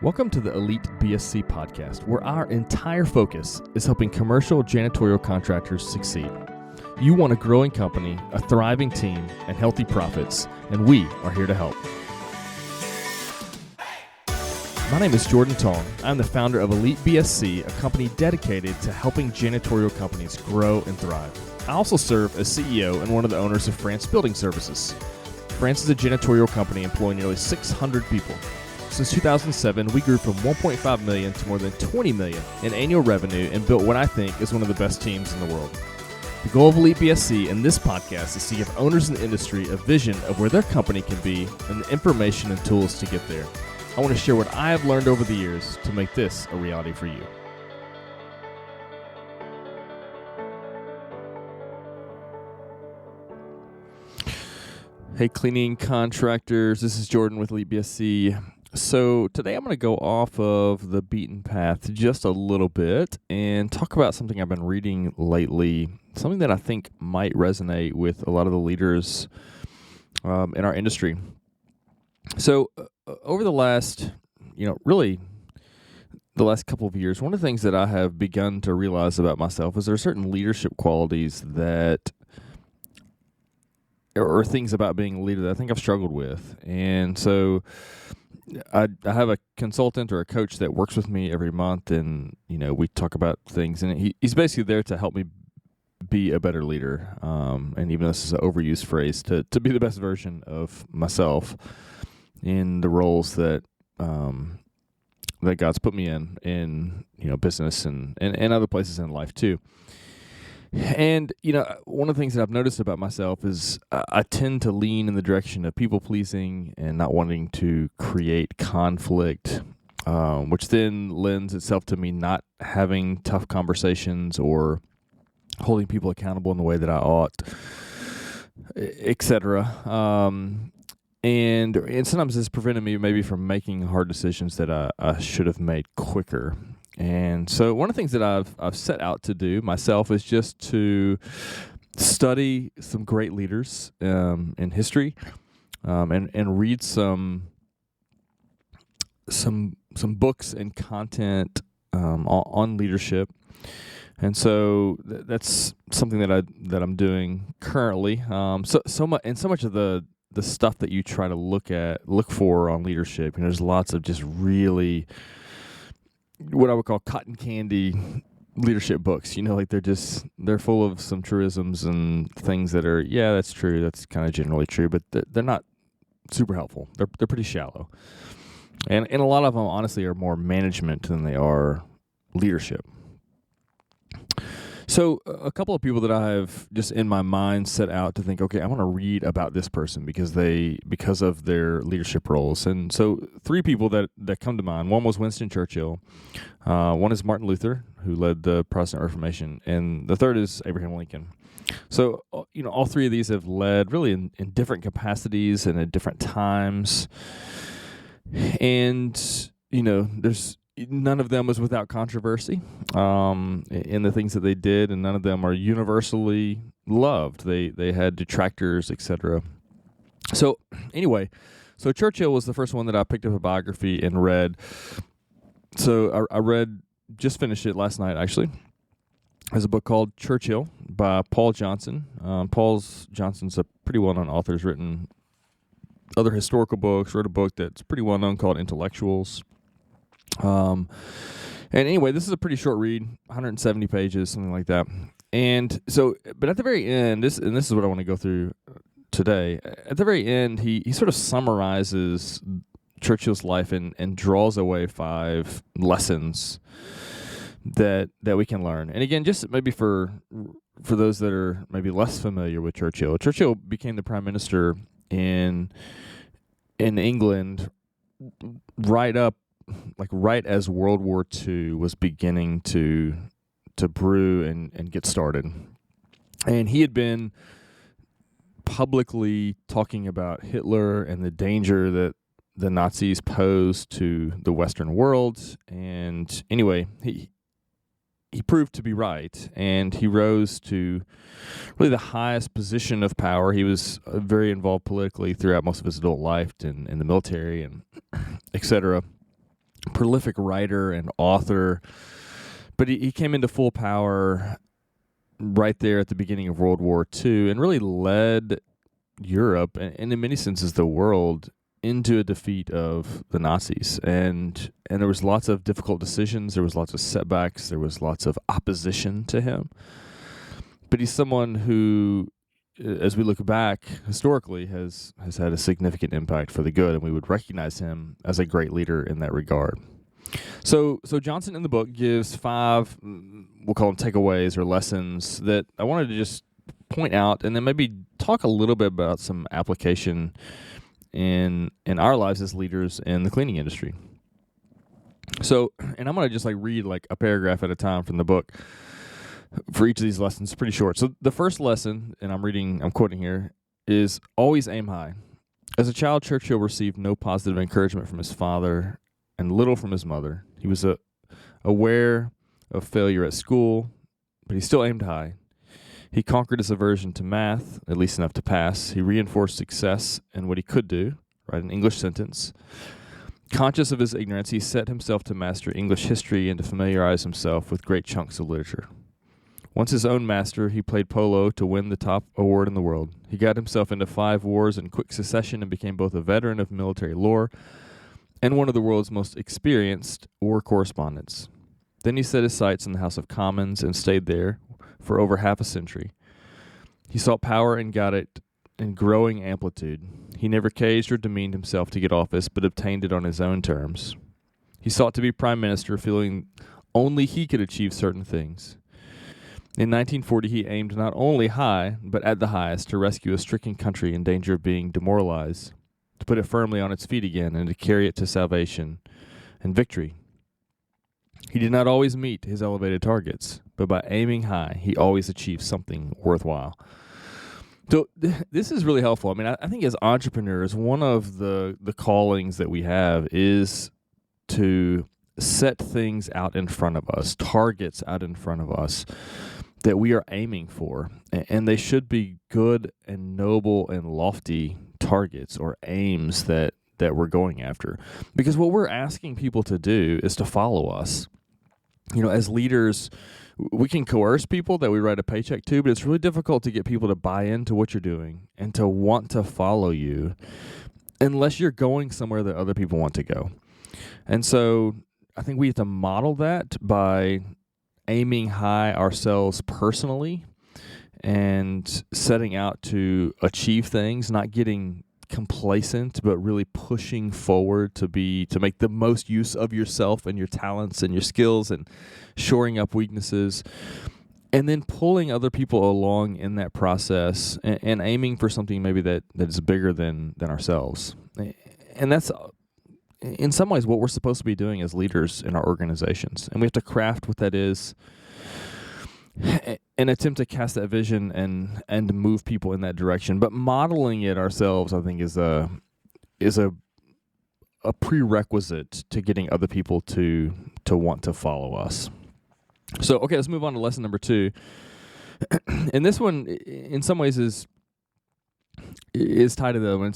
Welcome to the Elite BSC podcast, where our entire focus is helping commercial janitorial contractors succeed. You want a growing company, a thriving team, and healthy profits, and we are here to help. My name is Jordan Tong. I'm the founder of Elite BSC, a company dedicated to helping janitorial companies grow and thrive. I also serve as CEO and one of the owners of France Building Services. France is a janitorial company employing nearly 600 people. Since 2007, we grew from 1.5 million to more than 20 million in annual revenue and built what I think is one of the best teams in the world. The goal of Elite BSC and this podcast is to give owners in the industry a vision of where their company can be and the information and tools to get there. I want to share what I have learned over the years to make this a reality for you. Hey, cleaning contractors, this is Jordan with Elite BSC. So today I'm going to go off of the beaten path just a little bit and talk about something I've been reading lately, something that I think might resonate with a lot of the leaders in our industry. So over the last, really the last couple of years, one of the things that I have begun to realize about myself is there are certain leadership qualities that or things about being a leader that I think I've struggled with. And so I have a consultant or a coach that works with me every month, and we talk about things, and he's basically there to help me be a better leader. And even though this is an overused phrase, to be the best version of myself in the roles that that God's put me in business and other places in life too. And, one of the things that I've noticed about myself is I tend to lean in the direction of people-pleasing and not wanting to create conflict, which then lends itself to me not having tough conversations or holding people accountable in the way that I ought, etc. And sometimes it's prevented me maybe from making hard decisions that I should have made quicker. And so one of the things that I've set out to do myself is just to study some great leaders in history, and read some books and content on leadership. And so that's something that I'm doing currently. So much of the stuff that you try to look for on leadership, there's lots of just really what I would call cotton candy leadership books. They're full of some truisms and things that are, yeah, that's true. That's kind of generally true, but they're not super helpful. They're pretty shallow. And a lot of them, honestly, are more management than they are leadership. So a couple of people that I have just in my mind set out to think, okay, I want to read about this person because of their leadership roles. And so three people that come to mind. One was Winston Churchill. One is Martin Luther, who led the Protestant Reformation. And the third is Abraham Lincoln. So, all three of these have led really in different capacities and at different times. And, there's none of them was without controversy in the things that they did, and none of them are universally loved. They had detractors, etc. So anyway, Churchill was the first one that I picked up a biography and read. So I just finished it last night, actually. There's a book called Churchill by Paul Johnson. Johnson's a pretty well-known author. He's written other historical books, wrote a book that's pretty well-known called Intellectuals. And anyway, this is a pretty short read, 170 pages, something like that. And so, but at the very end, this is what I want to go through today. At the very end, he sort of summarizes Churchill's life and draws away 5 lessons that we can learn. And again, just maybe for those that are maybe less familiar with Churchill. Churchill became the prime minister in England right as World War II was beginning to brew and get started. And he had been publicly talking about Hitler and the danger that the Nazis posed to the Western world. And anyway, he proved to be right, and he rose to really the highest position of power. He was very involved politically throughout most of his adult life and in the military and et cetera. prolific writer and author, but he came into full power right there at the beginning of World War II and really led Europe, and in many senses the world, into a defeat of the Nazis. And there was lots of difficult decisions, there was lots of setbacks, there was lots of opposition to him. But he's someone who, as we look back historically, has had a significant impact for the good, and we would recognize him as a great leader in that regard. So Johnson in the book gives 5, we'll call them takeaways or lessons that I wanted to just point out, and then maybe talk a little bit about some application in our lives as leaders in the cleaning industry. So, and I'm going to just read a paragraph at a time from the book for each of these lessons. It's pretty short. So the first lesson, and I'm quoting here, is always aim high. As a child, Churchill received no positive encouragement from his father and little from his mother. He was aware of failure at school, but he still aimed high. He conquered his aversion to math, at least enough to pass. He reinforced success in what he could do, write an English sentence. Conscious of his ignorance, he set himself to master English history and to familiarize himself with great chunks of literature. Once his own master, he played polo to win the top award in the world. He got himself into 5 wars in quick succession and became both a veteran of military lore and one of the world's most experienced war correspondents. Then he set his sights in the House of Commons and stayed there for over half a century. He sought power and got it in growing amplitude. He never caged or demeaned himself to get office, but obtained it on his own terms. He sought to be prime minister, feeling only he could achieve certain things. In 1940, he aimed not only high, but at the highest, to rescue a stricken country in danger of being demoralized, to put it firmly on its feet again, and to carry it to salvation and victory. He did not always meet his elevated targets, but by aiming high, he always achieved something worthwhile. So this is really helpful. I mean, I think as entrepreneurs, one of the callings that we have is to set things out in front of us, targets out in front of us that we are aiming for. And they should be good and noble and lofty targets or aims that we're going after. Because what we're asking people to do is to follow us. You know, as leaders, we can coerce people that we write a paycheck to, but it's really difficult to get people to buy into what you're doing and to want to follow you unless you're going somewhere that other people want to go. And so I think we have to model that by aiming high ourselves personally and setting out to achieve things, not getting complacent, but really pushing forward to make the most use of yourself and your talents and your skills and shoring up weaknesses, and then pulling other people along in that process and aiming for something maybe that is bigger than ourselves. And that's in some ways what we're supposed to be doing as leaders in our organizations. And we have to craft what that is and attempt to cast that vision and move people in that direction. But modeling it ourselves, I think, is a prerequisite to getting other people to want to follow us. So, okay, let's move on to lesson number 2. And this one, in some ways, is tied to the other one.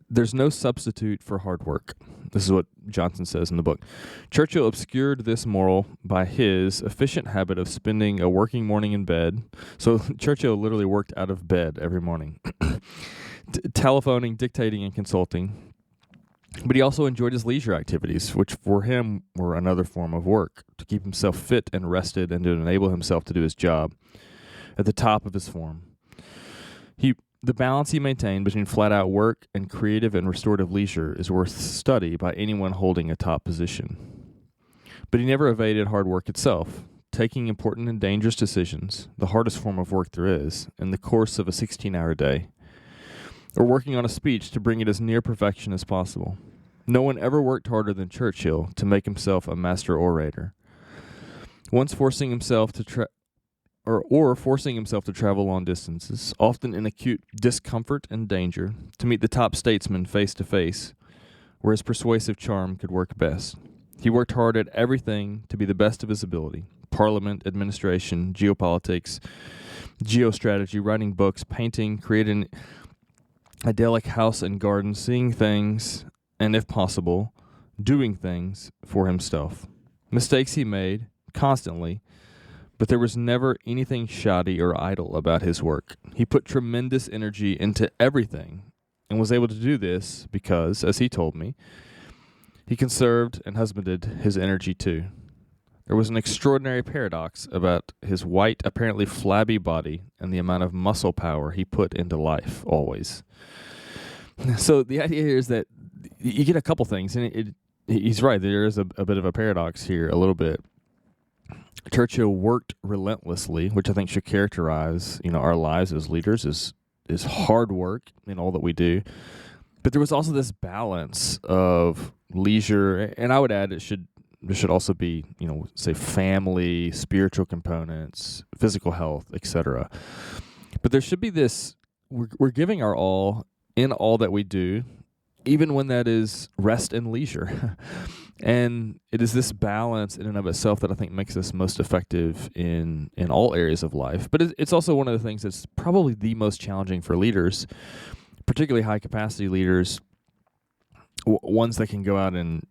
There's no substitute for hard work. This is what Johnson says in the book. Churchill obscured this moral by his efficient habit of spending a working morning in bed. So Churchill literally worked out of bed every morning, telephoning, dictating, and consulting. But he also enjoyed his leisure activities, which for him were another form of work, to keep himself fit and rested and to enable himself to do his job at the top of his form. The balance he maintained between flat-out work and creative and restorative leisure is worth study by anyone holding a top position. But he never evaded hard work itself, taking important and dangerous decisions, the hardest form of work there is, in the course of a 16-hour day, or working on a speech to bring it as near perfection as possible. No one ever worked harder than Churchill to make himself a master orator. Once forcing himself to travel long distances, often in acute discomfort and danger, to meet the top statesman face to face, where his persuasive charm could work best. He worked hard at everything to be the best of his ability: parliament, administration, geopolitics, geostrategy, writing books, painting, creating idyllic house and garden, seeing things, and if possible, doing things for himself. Mistakes he made constantly, but there was never anything shoddy or idle about his work. He put tremendous energy into everything and was able to do this because, as he told me, he conserved and husbanded his energy too. There was an extraordinary paradox about his white, apparently flabby body and the amount of muscle power he put into life always. So the idea here is that you get a couple things, and he's right. There is a bit of a paradox here, a little bit. Churchill worked relentlessly, which I think should characterize, our lives as leaders is hard work in all that we do. But there was also this balance of leisure, and I would add there should also be, say family, spiritual components, physical health, etc. But there should be this, we're giving our all in all that we do, even when that is rest and leisure. And it is this balance in and of itself that I think makes us most effective in all areas of life. But it's also one of the things that's probably the most challenging for leaders, particularly high-capacity leaders, ones that can go out and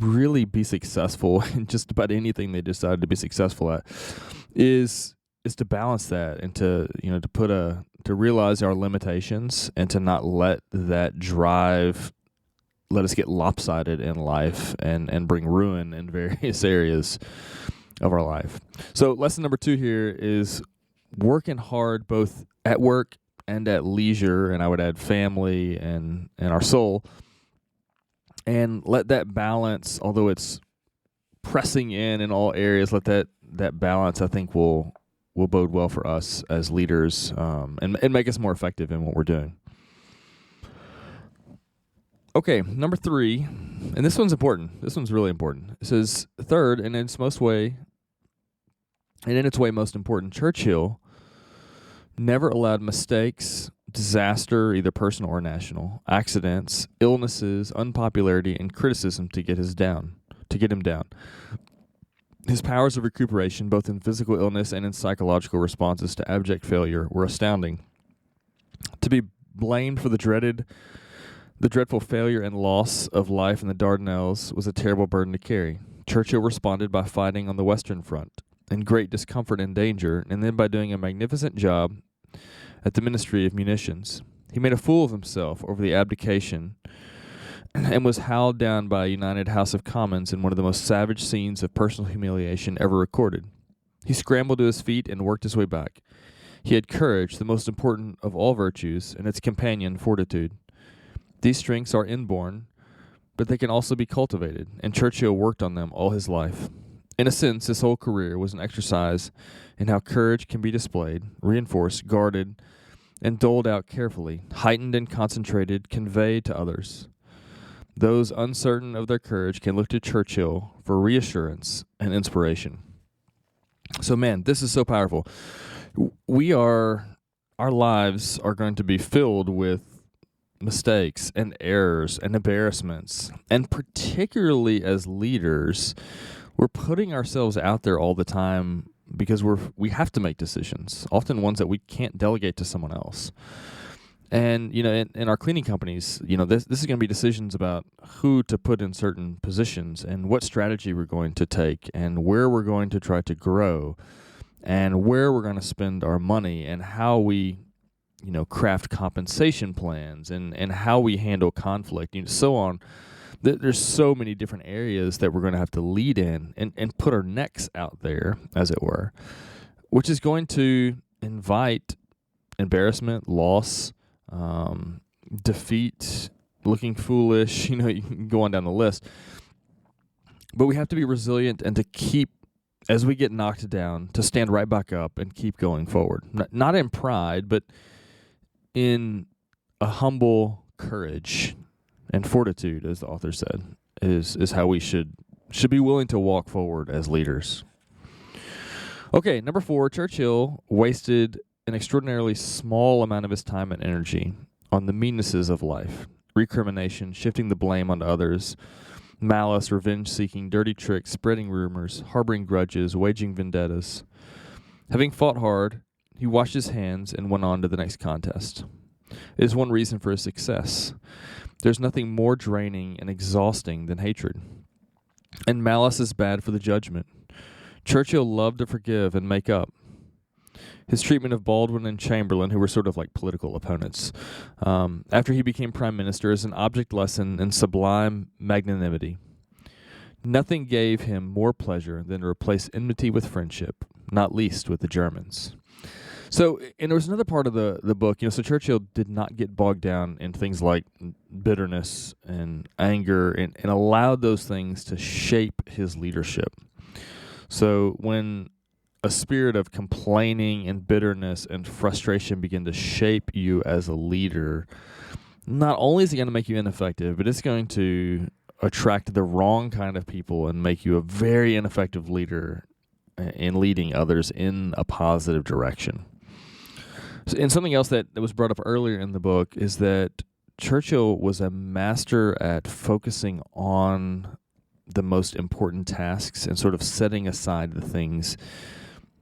really be successful in just about anything they decide to be successful at, is to balance that and to realize our limitations and to not let that drive let us get lopsided in life and bring ruin in various areas of our life. So lesson number 2 here is working hard both at work and at leisure, and I would add family and our soul, and let that balance, although it's pressing in all areas, let that balance, I think, will bode well for us as leaders, and make us more effective in what we're doing. Okay, number 3, and this one's important. This one's really important. It says, third, and in its way most important, Churchill never allowed mistakes, disaster, either personal or national, accidents, illnesses, unpopularity, and criticism to get him down. His powers of recuperation, both in physical illness and in psychological responses to abject failure, were astounding. To be blamed for the dreadful failure and loss of life in the Dardanelles was a terrible burden to carry. Churchill responded by fighting on the Western Front, in great discomfort and danger, and then by doing a magnificent job at the Ministry of Munitions. He made a fool of himself over the abdication and was howled down by a united House of Commons in one of the most savage scenes of personal humiliation ever recorded. He scrambled to his feet and worked his way back. He had courage, the most important of all virtues, and its companion, fortitude. These strengths are inborn, but they can also be cultivated, and Churchill worked on them all his life. In a sense, his whole career was an exercise in how courage can be displayed, reinforced, guarded, and doled out carefully, heightened and concentrated, conveyed to others. Those uncertain of their courage can look to Churchill for reassurance and inspiration. So, man, this is so powerful. Our lives are going to be filled with mistakes and errors and embarrassments. And particularly as leaders, we're putting ourselves out there all the time because we have to make decisions, often ones that we can't delegate to someone else. And, in our cleaning companies, this is going to be decisions about who to put in certain positions and what strategy we're going to take and where we're going to try to grow and where we're going to spend our money and how we, craft compensation plans and how we handle conflict, so on. There's so many different areas that we're going to have to lead in and put our necks out there, as it were, which is going to invite embarrassment, loss, defeat, looking foolish, you can go on down the list. But we have to be resilient and to keep, as we get knocked down, to stand right back up and keep going forward. Not in pride, but in a humble courage and fortitude, as the author said, is how we should be willing to walk forward as leaders. Okay, number 4, Churchill wasted an extraordinarily small amount of his time and energy on the meannesses of life, recrimination, shifting the blame onto others, malice, revenge-seeking, dirty tricks, spreading rumors, harboring grudges, waging vendettas. Having fought hard, he washed his hands and went on to the next contest. is one reason for his success. There's nothing more draining and exhausting than hatred. And malice is bad for the judgment. Churchill loved to forgive and make up. His treatment of Baldwin and Chamberlain, who were sort of like political opponents, after he became prime minister, is an object lesson in sublime magnanimity. Nothing gave him more pleasure than to replace enmity with friendship, not least with the Germans. So, and there was another part of the book, so Churchill did not get bogged down in things like bitterness and anger and allowed those things to shape his leadership. So when a spirit of complaining and bitterness and frustration begin to shape you as a leader, not only is it going to make you ineffective, but it's going to attract the wrong kind of people and make you a very ineffective leader in leading others in a positive direction. And something else that was brought up earlier in the book is that Churchill was a master at focusing on the most important tasks and sort of setting aside the things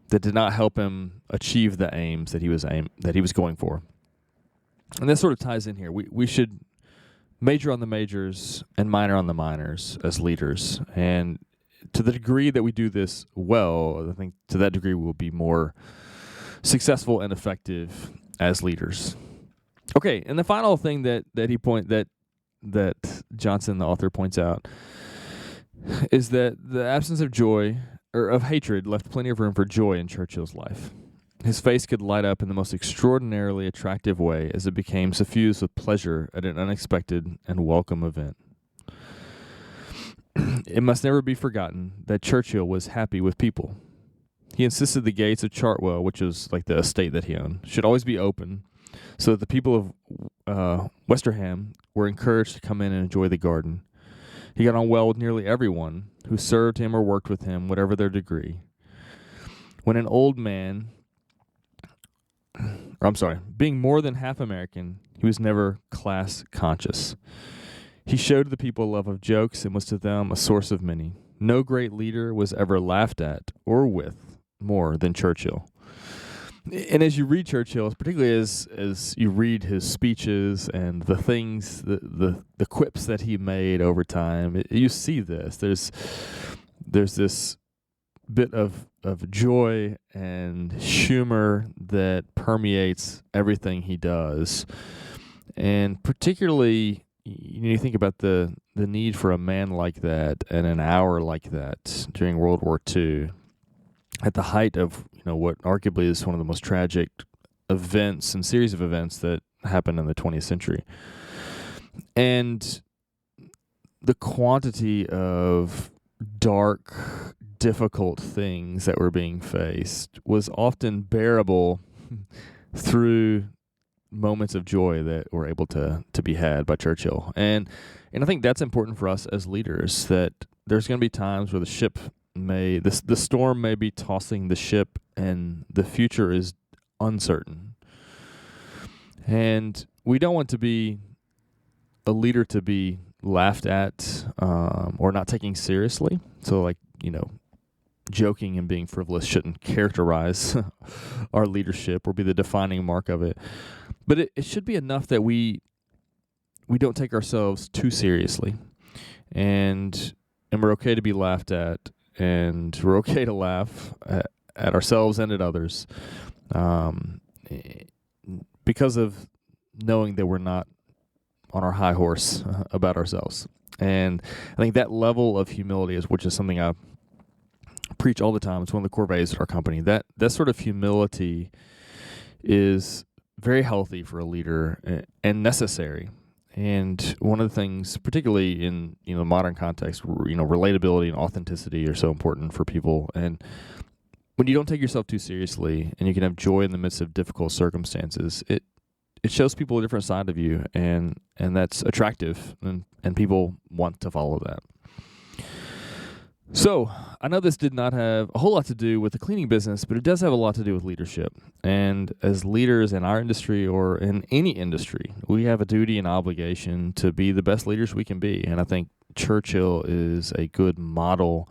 that did not help him achieve the aims that he was going for. And that sort of ties in here. We should major on the majors and minor on the minors as leaders. And to the degree that we do this well, I think to that degree we'll be more successful and effective as leaders. Okay, and the final thing that Johnson, the author, points out is that the absence of joy or of hatred left plenty of room for joy in Churchill's life. His face could light up in the most extraordinarily attractive way as it became suffused with pleasure at an unexpected and welcome event. It must never be forgotten that Churchill was happy with people. He insisted the gates of Chartwell, which was like the estate that he owned, should always be open so that the people of Westerham were encouraged to come in and enjoy the garden. He got on well with nearly everyone who served him or worked with him, whatever their degree. When an old man, being more than half American, he was never class conscious. He showed the people a love of jokes and was to them a source of many. No great leader was ever laughed at or with more than Churchill. And as you read Churchill, particularly as you read his speeches and the things, the quips that he made over time, you see this. There's this bit of joy and humor that permeates everything he does. And particularly, you think about the need for a man like that and an hour like that during World War II, at the height of what arguably is one of the most tragic events and series of events that happened in the 20th century. And the quantity of dark, difficult things that were being faced was often bearable through moments of joy that were able to be had by Churchill. And I think that's important for us as leaders, that there's going to be times where the storm may be tossing the ship and the future is uncertain. And we don't want to be a leader to be laughed at or not taking seriously. So joking and being frivolous shouldn't characterize our leadership or be the defining mark of it. But it should be enough that we don't take ourselves too seriously. And we're okay to be laughed at, and we're okay to laugh at ourselves and at others because of knowing that we're not on our high horse about ourselves. And I think that level of humility which is something I preach all the time. It's one of the core values at our company. That sort of humility is very healthy for a leader and necessary. And one of the things, particularly in modern context, relatability and authenticity are so important for people. And when you don't take yourself too seriously and you can have joy in the midst of difficult circumstances, it shows people a different side of you, and that's attractive, and people want to follow that. So, I know this did not have a whole lot to do with the cleaning business, but it does have a lot to do with leadership. And as leaders in our industry or in any industry, we have a duty and obligation to be the best leaders we can be. And I think Churchill is a good model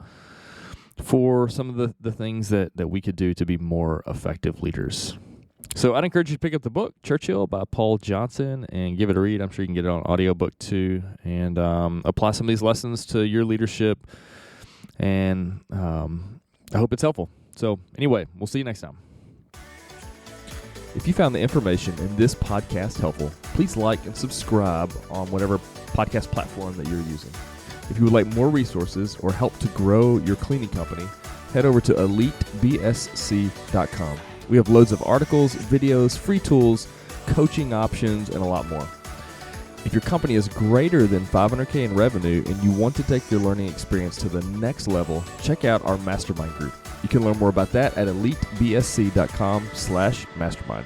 for some of the things that we could do to be more effective leaders. So I'd encourage you to pick up the book, Churchill by Paul Johnson, and give it a read. I'm sure you can get it on audiobook too, and apply some of these lessons to your leadership. And I hope it's helpful. So anyway, we'll see you next time. If you found the information in this podcast helpful, please like and subscribe on whatever podcast platform that you're using. If you would like more resources or help to grow your cleaning company, head over to elitebsc.com. We have loads of articles, videos, free tools, coaching options, and a lot more. If your company is greater than $500K in revenue and you want to take your learning experience to the next level, check out our mastermind group. You can learn more about that at elitebsc.com/mastermind.